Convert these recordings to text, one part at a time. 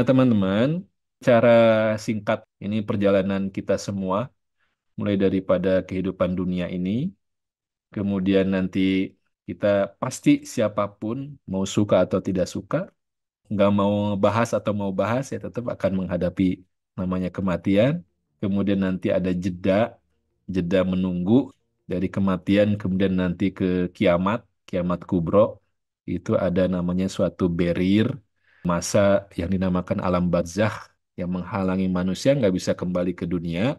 Nah, teman-teman, cara singkat ini perjalanan kita semua, mulai daripada kehidupan dunia ini, kemudian nanti kita pasti siapapun, mau suka atau tidak suka, nggak mau bahas atau mau bahas, ya tetap akan menghadapi namanya kematian. Kemudian nanti ada jeda, jeda menunggu dari kematian, kemudian nanti ke kiamat, kiamat kubro, itu ada namanya suatu barrier, masa yang dinamakan alam barzakh yang menghalangi manusia nggak bisa kembali ke dunia,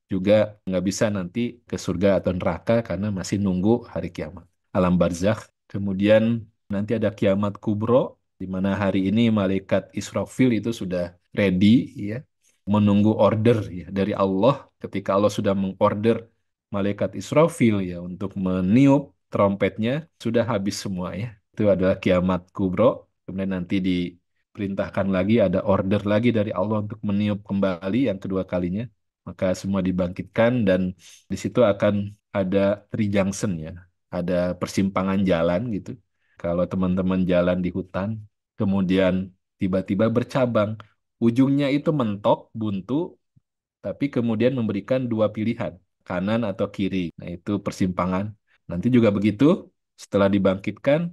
juga nggak bisa nanti ke surga atau neraka karena masih nunggu hari kiamat. Alam barzakh. Kemudian nanti ada kiamat kubro, di mana hari ini malaikat Israfil itu sudah ready, ya, menunggu order ya dari Allah. Ketika Allah sudah mengorder malaikat Israfil ya untuk meniup trompetnya, sudah habis semua ya. Itu adalah kiamat kubro. Kemudian nanti diperintahkan lagi, ada order lagi dari Allah untuk meniup kembali yang kedua kalinya. Maka semua dibangkitkan dan di situ akan ada three junction ya. Ada persimpangan jalan gitu. Kalau teman-teman jalan di hutan, kemudian tiba-tiba bercabang, ujungnya itu mentok, buntu, tapi kemudian memberikan dua pilihan, kanan atau kiri. Nah, itu persimpangan. Nanti juga begitu, setelah dibangkitkan,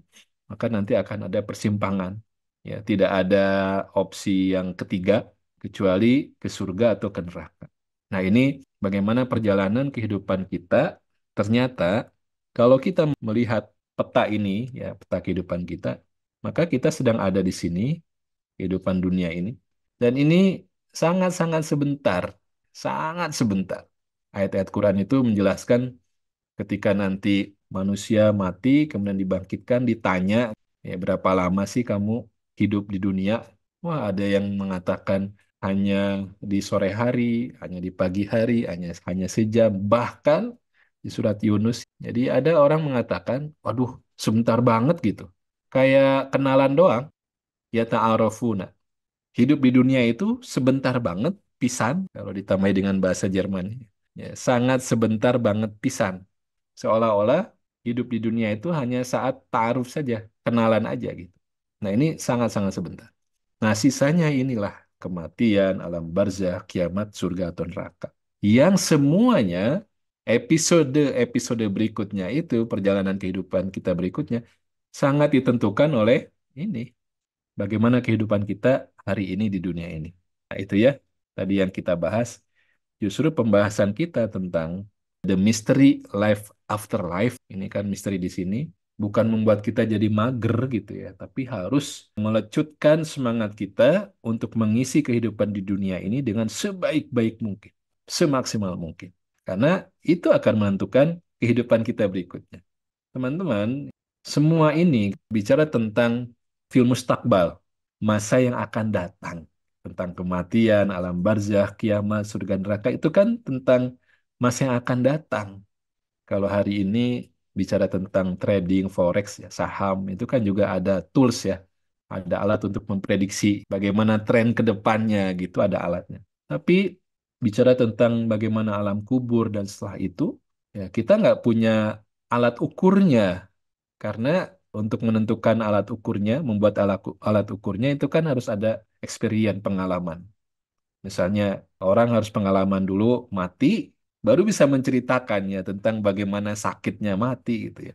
maka nanti akan ada persimpangan. Ya, tidak ada opsi yang ketiga, kecuali ke surga atau ke neraka. Nah, ini bagaimana perjalanan kehidupan kita. Ternyata, kalau kita melihat peta ini, ya, peta kehidupan kita, maka kita sedang ada di sini, kehidupan dunia ini. Dan ini sangat-sangat sebentar, sangat sebentar. Ayat-ayat Quran itu menjelaskan ketika nanti manusia mati, kemudian dibangkitkan, ditanya, ya berapa lama sih kamu hidup di dunia? Wah, ada yang mengatakan hanya di sore hari, hanya di pagi hari, hanya hanya sejam, bahkan di surat Yunus. Jadi ada orang mengatakan, waduh, sebentar banget gitu. Kayak kenalan doang, ya ta'arafuna. Hidup di dunia itu sebentar banget, pisan, kalau ditambahi dengan bahasa Jerman. Ya, sangat sebentar banget pisan. Seolah-olah hidup di dunia itu hanya saat ta'aruf saja, kenalan aja gitu. Nah, ini sangat-sangat sebentar. Nah, sisanya inilah kematian, alam barzah, kiamat, surga atau neraka. Yang semuanya episode-episode berikutnya itu, perjalanan kehidupan kita berikutnya, sangat ditentukan oleh ini, bagaimana kehidupan kita hari ini di dunia ini. Nah, itu ya, tadi yang kita bahas. Justru pembahasan kita tentang the mystery life after life, ini kan misteri di sini, bukan membuat kita jadi mager gitu ya, tapi harus melecutkan semangat kita untuk mengisi kehidupan di dunia ini dengan sebaik-baik mungkin, semaksimal mungkin. Karena itu akan menentukan kehidupan kita berikutnya. Teman-teman, semua ini bicara tentang film mustakbal, masa yang akan datang, tentang kematian, alam barzakh, kiamat, surga neraka, itu kan tentang masa yang akan datang. Kalau hari ini bicara tentang trading, forex, ya, saham, itu kan juga ada tools ya, ada alat untuk memprediksi bagaimana tren ke depannya gitu, ada alatnya. Tapi bicara tentang bagaimana alam kubur dan setelah itu, ya kita nggak punya alat ukurnya, karena untuk menentukan alat ukurnya, membuat alat ukurnya itu kan harus ada experience, pengalaman. Misalnya orang harus pengalaman dulu mati, baru bisa menceritakannya tentang bagaimana sakitnya mati gitu ya.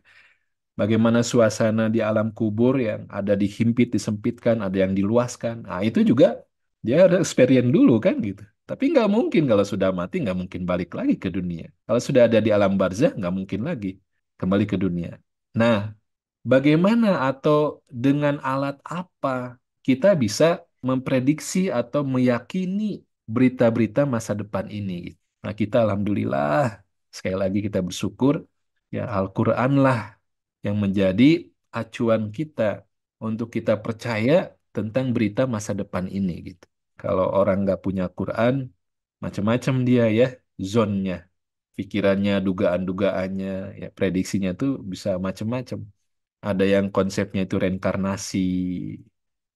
Bagaimana suasana di alam kubur yang ada dihimpit, disempitkan, ada yang diluaskan. Nah, itu juga dia ada experience dulu kan gitu. Tapi nggak mungkin kalau sudah mati, nggak mungkin balik lagi ke dunia. Kalau sudah ada di alam barzah, nggak mungkin lagi kembali ke dunia. Nah, bagaimana atau dengan alat apa kita bisa memprediksi atau meyakini berita-berita masa depan ini? Nah, kita alhamdulillah sekali lagi kita bersyukur, ya Al-Quran lah yang menjadi acuan kita untuk kita percaya tentang berita masa depan ini gitu. Kalau orang nggak punya Quran, macam-macam dia ya zonnya, pikirannya, dugaan-dugaannya, ya prediksinya tuh bisa macam-macam. Ada yang konsepnya itu reinkarnasi,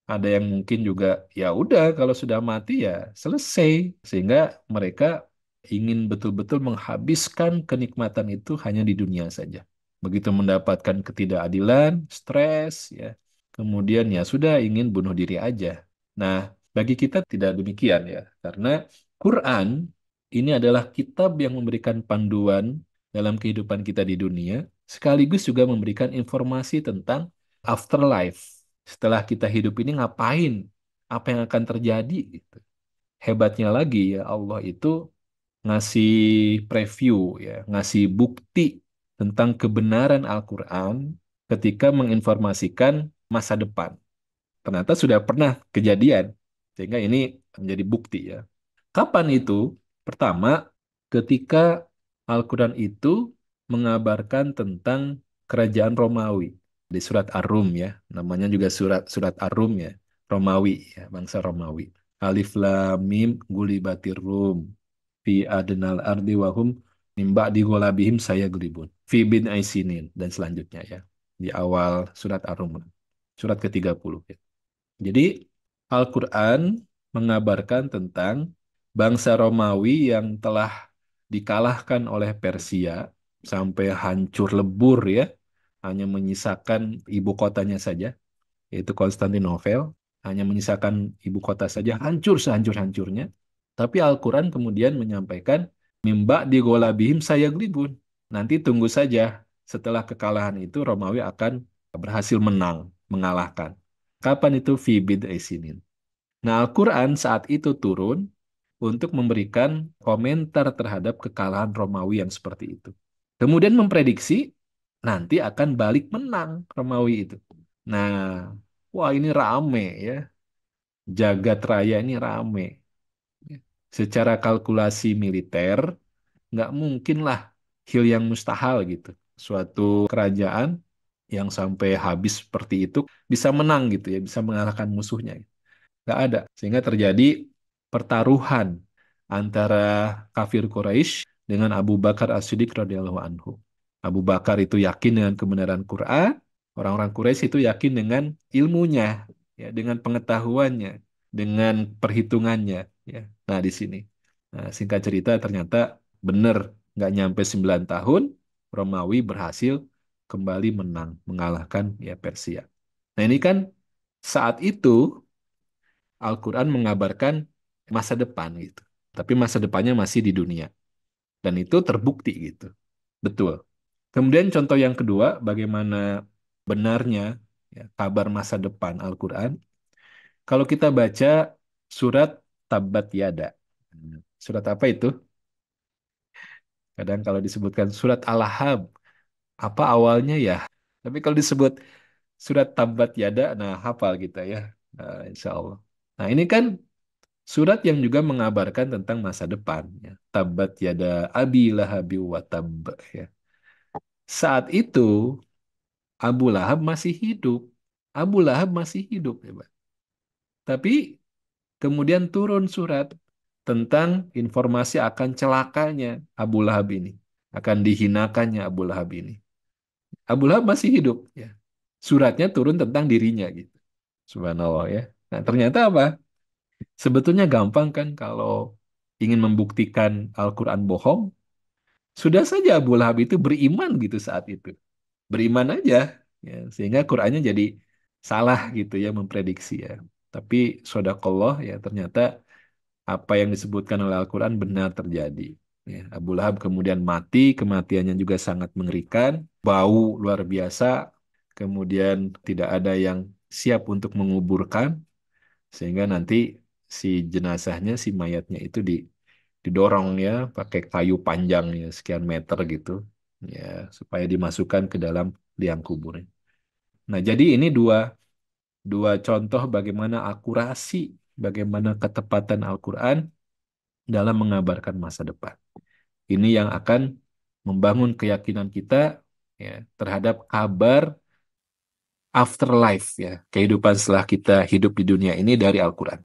ada yang mungkin juga ya udah kalau sudah mati ya selesai, sehingga mereka ingin betul-betul menghabiskan kenikmatan itu hanya di dunia saja. Begitu mendapatkan ketidakadilan, stres ya. Kemudian ya sudah ingin bunuh diri aja. Nah, Bagi kita tidak demikian ya, karena Quran ini adalah kitab yang memberikan panduan dalam kehidupan kita di dunia, sekaligus juga memberikan informasi tentang afterlife. Setelah kita hidup ini ngapain? Apa yang akan terjadi? Gitu. Hebatnya lagi ya Allah itu ngasih preview ya, ngasih bukti tentang kebenaran Al-Quran ketika menginformasikan masa depan. Ternyata sudah pernah kejadian, sehingga ini menjadi bukti ya. Kapan itu? Pertama, ketika Al-Quran itu mengabarkan tentang kerajaan Romawi di surat Ar-Rum ya, namanya juga surat surat Ar-Rum ya, Romawi ya, bangsa Romawi. Alif Lam Mim Gulibatir Rum fi adnal ardi wahum mim ba'di ghalabihim sayaglibun fi bin aisinin dan selanjutnya ya di awal surat Ar-Rum, surat ke-30 ya. Jadi Al-Quran mengabarkan tentang bangsa Romawi yang telah dikalahkan oleh Persia sampai hancur lebur ya, hanya menyisakan ibu kotanya saja, yaitu Konstantinopel, hanya menyisakan ibu kota saja, hancur sehancur-hancurnya. Tapi Al-Quran kemudian menyampaikan, Mimba di golabihim sayaglibun. Nanti tunggu saja, setelah kekalahan itu Romawi akan berhasil menang, mengalahkan. Kapan itu? Fi bid'i sinin. Nah, Al-Quran saat itu turun untuk memberikan komentar terhadap kekalahan Romawi yang seperti itu. Kemudian memprediksi nanti akan balik menang Romawi itu. Nah, wah ini rame ya. Jagat raya ini rame. Secara kalkulasi militer, nggak mungkin lah hil yang mustahil gitu. Suatu kerajaan yang sampai habis seperti itu bisa menang gitu ya, bisa mengalahkan musuhnya. Nggak ada. Sehingga terjadi pertaruhan antara kafir Quraisy dengan Abu Bakar As-Siddiq radhiyallahu anhu. Abu Bakar itu yakin dengan kebenaran Quran, orang-orang Quraisy itu yakin dengan ilmunya, ya, dengan pengetahuannya, dengan perhitungannya, ya. Nah, di sini. Nah, singkat cerita ternyata benar nggak nyampe 9 tahun Romawi berhasil kembali menang, mengalahkan ya Persia. Nah, ini kan saat itu Al-Quran mengabarkan masa depan gitu. Tapi masa depannya masih di dunia. Dan itu terbukti gitu. Betul. Kemudian contoh yang kedua, bagaimana benarnya ya, kabar masa depan Al-Quran. Kalau kita baca surat Tabat Yada. Surat apa itu? Kadang kalau disebutkan surat Al-Lahab, apa awalnya ya? Tapi kalau disebut surat Tabat Yada, nah hafal kita ya. Nah, insya Allah. Nah ini kan surat yang juga mengabarkan tentang masa depan. Ya. Tabat yada abi lahabi wa tab. Ya. Saat itu Abu Lahab masih hidup. Abu Lahab masih hidup, ya, Pak. Tapi kemudian turun surat tentang informasi akan celakanya Abu Lahab ini. Akan dihinakannya Abu Lahab ini. Abu Lahab masih hidup. Ya. Suratnya turun tentang dirinya gitu. Subhanallah ya. Nah, ternyata apa? Sebetulnya gampang kan kalau ingin membuktikan Al-Quran bohong, sudah saja Abu Lahab itu beriman gitu saat itu. Beriman aja. Ya, sehingga Qurannya jadi salah gitu ya memprediksi ya. Tapi sodaqallah ya ternyata apa yang disebutkan oleh Al-Quran benar terjadi. Ya, Abu Lahab kemudian mati, kematiannya juga sangat mengerikan, bau luar biasa, kemudian tidak ada yang siap untuk menguburkan, sehingga nanti si jenazahnya, si mayatnya itu didorong ya pakai kayu panjang ya sekian meter gitu ya supaya dimasukkan ke dalam liang kubur. Nah, jadi ini dua dua contoh bagaimana akurasi, bagaimana ketepatan Al-Quran dalam mengabarkan masa depan. Ini yang akan membangun keyakinan kita ya terhadap kabar afterlife ya, kehidupan setelah kita hidup di dunia ini dari Al-Quran.